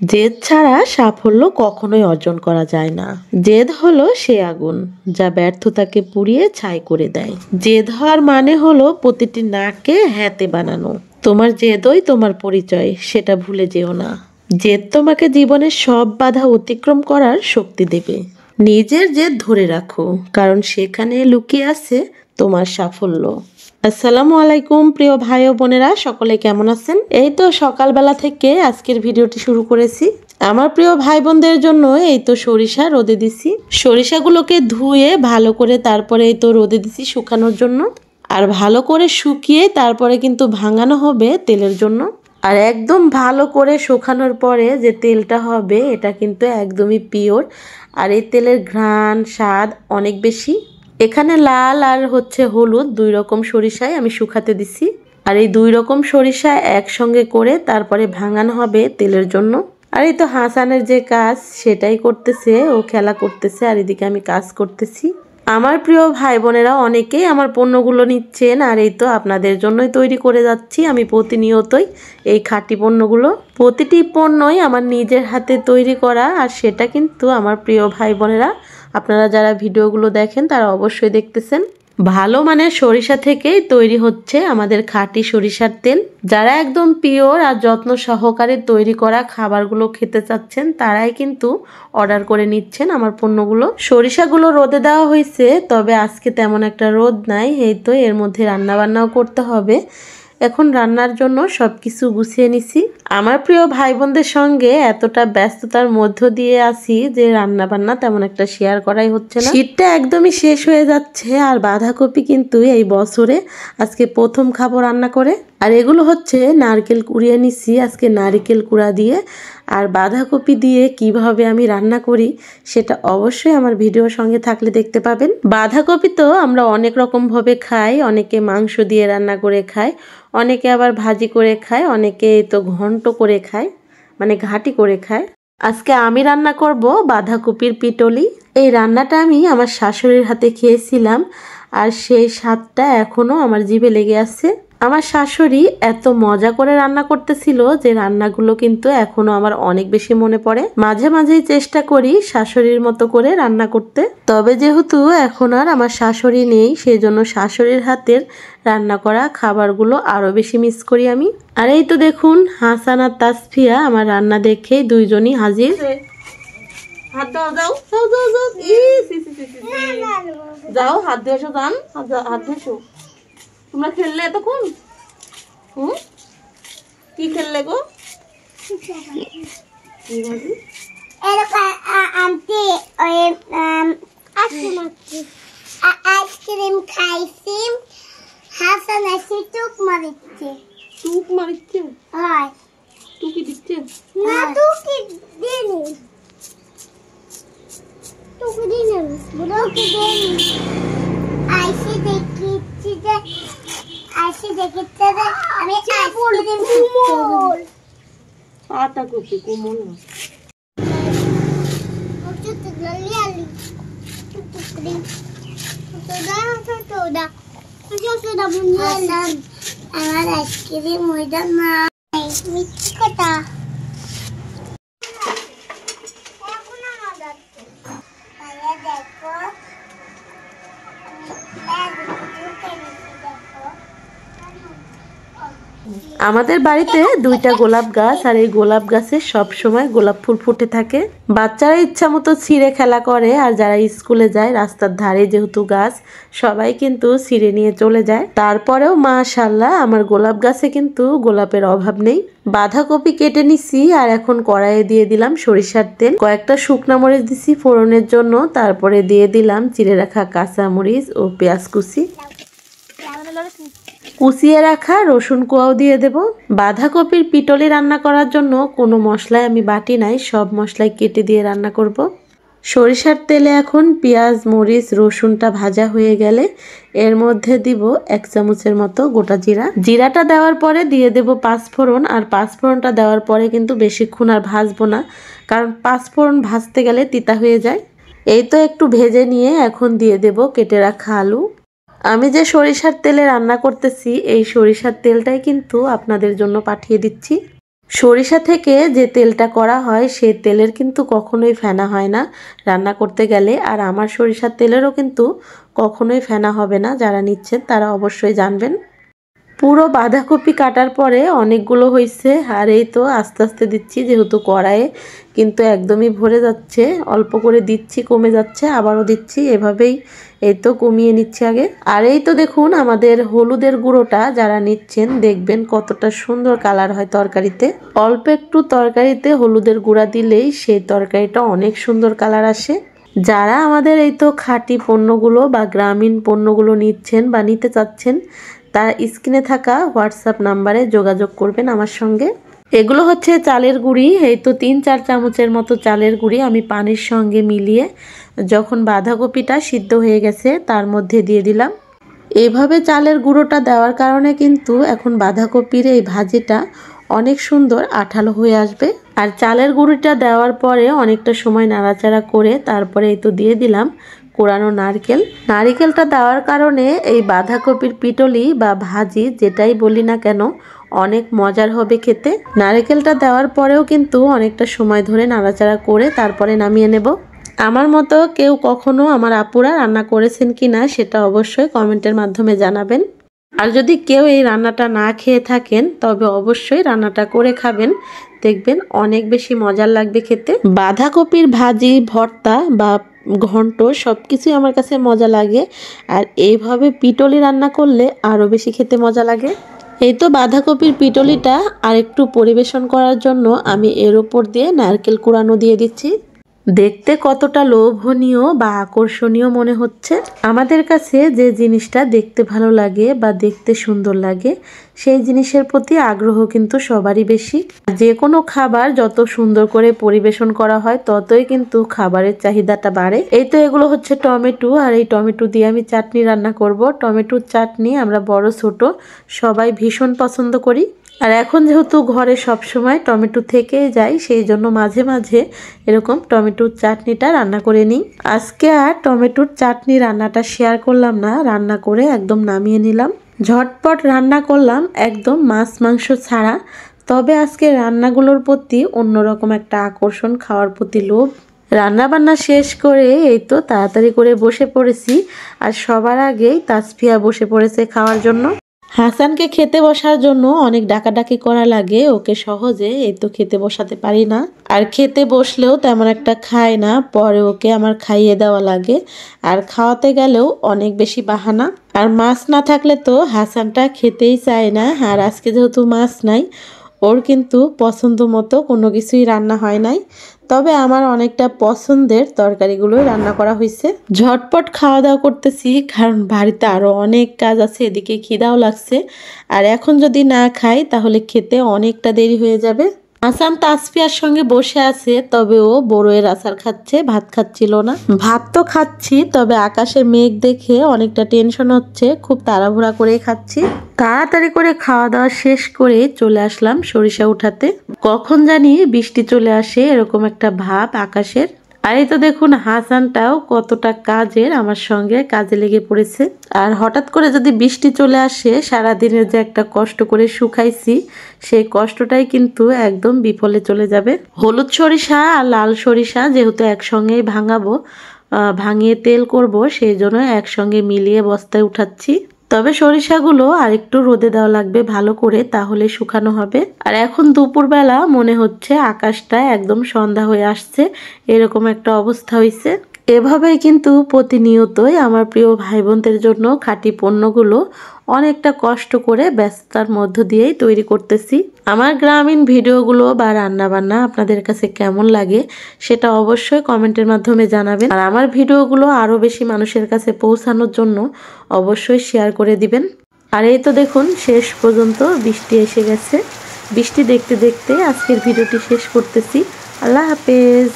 জেদ ছাড়া সাফল্য কখনোই অর্জন করা যায় না। জেদ হলো সে আগুন যা ব্যর্থতাকে পুড়িয়ে ছাই করে দেয়। জেদ হওয়ার মানে হলো প্রতিটি নাকে হ্যাঁতে বানানো। তোমার জেদই তোমার পরিচয়, সেটা ভুলে যেও না। জেদ তোমাকে জীবনের সব বাধা অতিক্রম করার শক্তি দেবে। নিজের জেদ ধরে রাখো, কারণ সেখানে লুকিয়ে আছে তোমার সাফল্য। আসসালামু আলাইকুম প্রিয় ভাই ও বোনেরা, সকলে কেমন আছেন? এই তো সকালবেলা থেকে আজকের ভিডিওটি শুরু করেছি। আমার প্রিয় ভাই বোনদের জন্য এই তো সরিষা রোদে দিছি। সরিষাগুলোকে ধুয়ে ভালো করে তারপরে এই তো রোদে দিছি শুকানোর জন্য। আর ভালো করে শুকিয়ে তারপরে কিন্তু ভাঙানো হবে তেলের জন্য। আর একদম ভালো করে শুকানোর পরে যে তেলটা হবে এটা কিন্তু একদমই পিওর। আর এই তেলের ঘ্রাণ স্বাদ অনেক বেশি। এখানে লাল আর হলুদ দুই রকম সরিষায় আমি শুকাতে দিছি। আর এই দুই রকম সরিষা একসঙ্গে করে তারপরে ভাঙানো হবে তেলের জন্য। আর এই তো হাসানের যে কাজ সেটাই করতেছে, ও খেলা করতেছে আর এদিকে আমি কাজ করতেছি। আমার প্রিয় ভাই বোনেরা অনেকেই আমার পণ্যগুলো নিচ্ছেন, আর এই তো আপনাদের জন্যই তৈরি করে যাচ্ছি আমি প্রতিনিয়তই এই খাঁটি পণ্যগুলো। প্রতিটি পণ্যই আমার নিজের হাতে তৈরি করা, আর সেটা কিন্তু আমার প্রিয় ভাই বোনেরা আপনারা যারা ভিডিওগুলো দেখেন তারা অবশ্যই দেখতেছেন। ভালো মানের সরিষা থেকেই তৈরি হচ্ছে আমাদের খাঁটি সরিষার তেল। যারা একদম পিওর আর যত্ন সহকারে তৈরি করা খাবারগুলো খেতে চাচ্ছেন তারাই কিন্তু অর্ডার করে নিচ্ছেন আমার পণ্যগুলো। সরিষাগুলো রোদে দেওয়া হয়েছে, তবে আজকে তেমন একটা রোদ নাই। এই তো এর মধ্যে রান্না বান্নাও করতে হবে। এখন রান্নার জন্য সবকিছু গুছিয়ে নিছি। আমার প্রিয় ভাই বোনদের সঙ্গে এতটা ব্যস্ততার মধ্য দিয়ে আছি যে রান্না বান্না তেমন একটা শেয়ার করাই হচ্ছে না। শীতটা একদমই শেষ হয়ে যাচ্ছে, আর বাঁধাকপি কিন্তু এই বছরে আজকে প্রথম খাবো রান্না করে। আর এগুলো হচ্ছে নারকেল কুড়িয়ে নিছি আজকে নারকেল কুড়া দিয়ে। আর বাঁধাকপি দিয়ে কিভাবে আমি রান্না করি সেটা অবশ্যই আমার ভিডিওর সঙ্গে থাকলে দেখতে পাবেন। বাঁধাকপি তো আমরা অনেক রকম ভাবে খাই, অনেকে মাংস দিয়ে রান্না করে খায়, অনেকে আবার ভাজি করে খায়, অনেকে তো ঘন্ট করে খায়, মানে ঘাটি করে খায়। আজকে আমি রান্না করব বাঁধাকপির পিটলি। এই রান্নাটা আমি আমার শাশুড়ির হাতে খেয়েছিলাম, আর সেই স্বাদটা এখনো আমার জিভে লেগে আছে। আমার শাশুড়ি এত মজা করে রান্না করতেছিল যে রান্নাগুলো কিন্তু এখনো আমার অনেক বেশি মনে পড়ে। মাঝে মাঝেই চেষ্টা করি শাশুড়ির মতো করে রান্না করতে, তবে যেহেতু এখন আর আমার শাশুড়ি নেই সেজন্য শাশুড়ির হাতের রান্না করা খাবারগুলো আরো বেশি মিস করি আমি। আর এই তো দেখুন হাসান আর তাসফিয়া আমার রান্না দেখে দুইজনই হাজির। হাত দাও, যাও যাও যাও যাও, যাও হাত দিয়ে এসো, যান হাত দিয়ে এসো। তোমরা খেললে এতক্ষণ? কি খেললে গো? আইসক্রিম খাইছি, হাসান এসে টুক মারিচ্ছে। টুক মারিচ্ছে? হয় টুকি দিচ্ছে না, টুকি দিনি, টুকি দিনি, বুড়োকে দিনি। আইসে দেখেছি যে আমি আইসক্রিম কোমল আটা করছি, কোমল না। আমার আইসক্রিম ময়দা না, মিষ্টি কথা। আমাদের বাড়িতে দুইটা গোলাপ গাছ, আর এই গোলাপ গাছে সব সময় গোলাপ ফুল ফুটে থাকে। বাচ্চারা ইচ্ছা মতো ছিঁড়ে খেলা করে, আর যারা স্কুলে যায় রাস্তার ধারে যেহেতু গাছ, সবাই কিন্তু ছিঁড়ে নিয়ে চলে যায়। তারপরেও মাশাআল্লাহ আমার গোলাপ গাছে কিন্তু গোলাপের অভাব নেই। বাঁধাকপি কেটে নিছি, আর এখন কড়াইয়ে দিয়ে দিলাম সরিষার তেল। কয়েকটা শুকনা মরিচ দিছি ফোড়নের জন্য, তারপরে দিয়ে দিলাম চিড়ে রাখা কাঁচা মরিচ ও পেঁয়াজ কুচি। কুচিয়ে রাখা রসুন কোয়াও দিয়ে দেব। বাঁধাকপির পিটলি রান্না করার জন্য কোনো মশলাই আমি বাটি নাই, সব মশলাই কেটে দিয়ে রান্না করব। সরিষার তেলে এখন পেঁয়াজ মরিচ রসুনটা ভাজা হয়ে গেলে এর মধ্যে দিব 1 চামচের মতো গোটা জিরা। জিরাটা দেওয়ার পরে দিয়ে দেব পাঁচফোড়ন, আর পাঁচফোড়নটা দেওয়ার পরে কিন্তু বেশিক্ষণ আর ভাজবো না, কারণ পাঁচফোড়ন ভাজতে গেলে তিতা হয়ে যায়। এই তো একটু ভেজে নিয়ে এখন দিয়ে দেব কেটে রাখা আলু। আমি যে সরিষার তেলে রান্না করতেছি এই সরিষার তেলটাই কিন্তু আপনাদের জন্য পাঠিয়ে দিচ্ছি। সরিষা থেকে যে তেলটা করা হয় সেই তেলের কিন্তু কখনোই ফেনা হয় না রান্না করতে গেলে। আর আমার সরিষার তেলেরও কিন্তু কখনোই ফেনা হবে না। যারা নিচ্ছেন তারা অবশ্যই জানবেন। পুরো বাঁধাকপি কাটার পরে অনেকগুলো হয়েছে, আর এই তো আস্তে আস্তে দিচ্ছি, যেহেতু কড়াইয়ে কিন্তু একদমই ভরে যাচ্ছে, অল্প করে দিচ্ছি, কমে যাচ্ছে, আবারও দিচ্ছি, এভাবেই এই তো কমিয়ে নিচ্ছি আগে। আর এই তো দেখুন আমাদের হলুদের গুঁড়োটা যারা নিচ্ছেন দেখবেন কতটা সুন্দর কালার হয় তরকারিতে। অল্প একটু তরকারিতে হলুদের গুঁড়া দিলেই সেই তরকারিটা অনেক সুন্দর কালার আসে। যারা আমাদের এই তো খাঁটি পণ্যগুলো বা গ্রামীণ পণ্যগুলো নিচ্ছেন বা নিতে চাচ্ছেন, তারা স্ক্রিনে থাকা হোয়াটসঅ্যাপ নাম্বারে যোগাযোগ করবেন আমার সঙ্গে। এগুলো হচ্ছে চালের গুঁড়ি, এই তো 3-4 চামচের মতো চালের গুঁড়ি আমি পানির সঙ্গে মিলিয়ে যখন বাঁধাকপিটা সিদ্ধ হয়ে গেছে তার মধ্যে দিয়ে দিলাম। এইভাবে চালের গুঁড়োটা দেওয়ার কারণে কিন্তু এখন বাঁধাকপির এই ভাজিটা অনেক সুন্দর আঠালো হয়ে আসবে। আর চালের গুঁড়িটা দেওয়ার পরে অনেকটা সময় নাড়াচাড়া করে তারপরে এই তো দিয়ে দিলাম কোরানো নারকেল। নারকেলটা দেওয়ার কারণে এই বাঁধাকপির পিটলি বা ভাজি যেটাই বলি না কেন অনেক মজার হবে খেতে। নারকেলটা দেওয়ার পরেও কিন্তু অনেকটা সময় ধরে নাড়াচাড়া করে তারপরে নামিয়ে নেব। আমার মতো কেউ কখনো আমার আপুরা রান্না করেছেন কিনা সেটা অবশ্যই কমেন্টের মাধ্যমে জানাবেন। আর যদি কেউ এই রান্নাটা না খেয়ে থাকেন তবে অবশ্যই রান্নাটা করে খাবেন, দেখবেন অনেক বেশি মজার লাগবে খেতে। বাঁধাকপির ভাজি, ভর্তা বা ঘন্ট সবকিছুই আমার কাছে মজা লাগে, আর এইভাবে পিটলি রান্না করলে আরও বেশি খেতে মজা লাগে। এই তো বাঁধাকপির পিটলিটা আর একটু পরিবেশন করার জন্য আমি এর উপর দিয়ে নারকেল কুড়ানো দিয়ে দিচ্ছি। দেখতে কতটা লোভনীয় বা আকর্ষণীয় মনে হচ্ছে। আমাদের কাছে যে জিনিসটা দেখতে ভালো লাগে বা দেখতে সুন্দর লাগে সেই জিনিসের প্রতি আগ্রহ কিন্তু সবারই বেশি। যে কোনো খাবার যত সুন্দর করে পরিবেশন করা হয় ততই কিন্তু খাবারের চাহিদাটা বাড়ে। এই তো এগুলো হচ্ছে টমেটো, আর এই টমেটো দিয়ে আমি চাটনি রান্না করব। টমেটোর চাটনি আমরা বড় ছোট সবাই ভীষণ পছন্দ করি। আর এখন যেহেতু ঘরে সব সময় টমেটো থেকেই যায়, সেই জন্য মাঝে মাঝে এরকম টমেটোর চাটনিটা রান্না করে নিই। আজকে আর টমেটোর চাটনি রান্নাটা শেয়ার করলাম না, রান্না করে একদম নামিয়ে নিলাম। ঝটপট রান্না করলাম একদম মাছ মাংস ছাড়া। তবে আজকে রান্নাগুলোর প্রতি অন্যরকম একটা আকর্ষণ, খাওয়ার প্রতি লোভ। রান্না বান্না শেষ করে এই তো তাড়াতাড়ি করে বসে পড়েছি, আর সবার আগেই তাসফিয়া বসে পড়েছে খাওয়ার জন্য। হাসানকে খেতে বসার জন্য অনেক ডাকাডাকি করা লাগে, ওকে সহজে এই তো খেতে বসাতে পারি না। আর খেতে বসলেও তেমন একটা খায় না, পরে ওকে আমার খাইয়ে দেওয়া লাগে। আর খাওয়াতে গেলেও অনেক বেশি বাহানা। আর মাছ না থাকলে তো হাসানটা খেতেই চায় না। আর আজকে যেহেতু মাছ নাই, ওর কিন্তু পছন্দ মতো কোনো কিছুই রান্না হয় নাই। তবে আমার অনেকটা পছন্দের তরকারিগুলোই রান্না করা হয়েছে। ঝটপট খাওয়া দাওয়া করতেছি, কারণ বাড়িতে আরও অনেক কাজ আছে, এদিকে খিদাও লাগছে। আর এখন যদি না খাই তাহলে খেতে অনেকটা দেরি হয়ে যাবে। হাসান তাসফিয়ার সঙ্গে বসে আছে, তবে ও বড়ইয়ের আচার খাচ্ছে, ভাত খাচ্ছিল না। ভাত তো খাচ্ছি, তবে আকাশে মেঘ দেখে অনেকটা টেনশন হচ্ছে, খুব তাড়াহুড়া করে খাচ্ছি। তাড়াতাড়ি করে খাওয়া দাওয়া শেষ করে চলে আসলাম সরিষা উঠাতে। কখন জানি বৃষ্টি চলে আসে এরকম একটা ভাব আকাশের। আর এই তো দেখুন হাসানটাও কতটা কাজের আমার সঙ্গে কাজে লেগে পড়েছে। আর হঠাৎ করে যদি বৃষ্টি চলে আসে, সারাদিনের যে একটা কষ্ট করে শুকাইছি সেই কষ্টটাই কিন্তু একদম বিফলে চলে যাবে। হলুদ সরিষা আর লাল সরিষা যেহেতু একসঙ্গেই ভাঙিয়ে তেল করব, সেই জন্য একসঙ্গে মিলিয়ে বস্তায় উঠাচ্ছি। তবে সরিষাগুলো আর একটু রোদে দেওয়া লাগবে ভালো করে, তাহলে শুকানো হবে। আর এখন দুপুরবেলা মনে হচ্ছে আকাশটা একদম সন্ধ্যা হয়ে আসছে, এরকম একটা অবস্থা হয়েছে। এভাবেই কিন্তু প্রতিনিয়তই আমার প্রিয় ভাই বোনদের জন্য খাঁটি পণ্যগুলো অনেকটা কষ্ট করে ব্যস্ততার মধ্য দিয়েই তৈরি করতেছি। আমার গ্রামীণ ভিডিওগুলো বা রান্নাবান্না আপনাদের কাছে কেমন লাগে সেটা অবশ্যই কমেন্টের মাধ্যমে জানাবেন। আর আমার ভিডিওগুলো আরও বেশি মানুষের কাছে পৌঁছানোর জন্য অবশ্যই শেয়ার করে দিবেন। আর এই তো দেখুন শেষ পর্যন্ত বৃষ্টি এসে গেছে। বৃষ্টি দেখতে দেখতে আজকের ভিডিওটি শেষ করতেছি। আল্লাহ হাফেজ।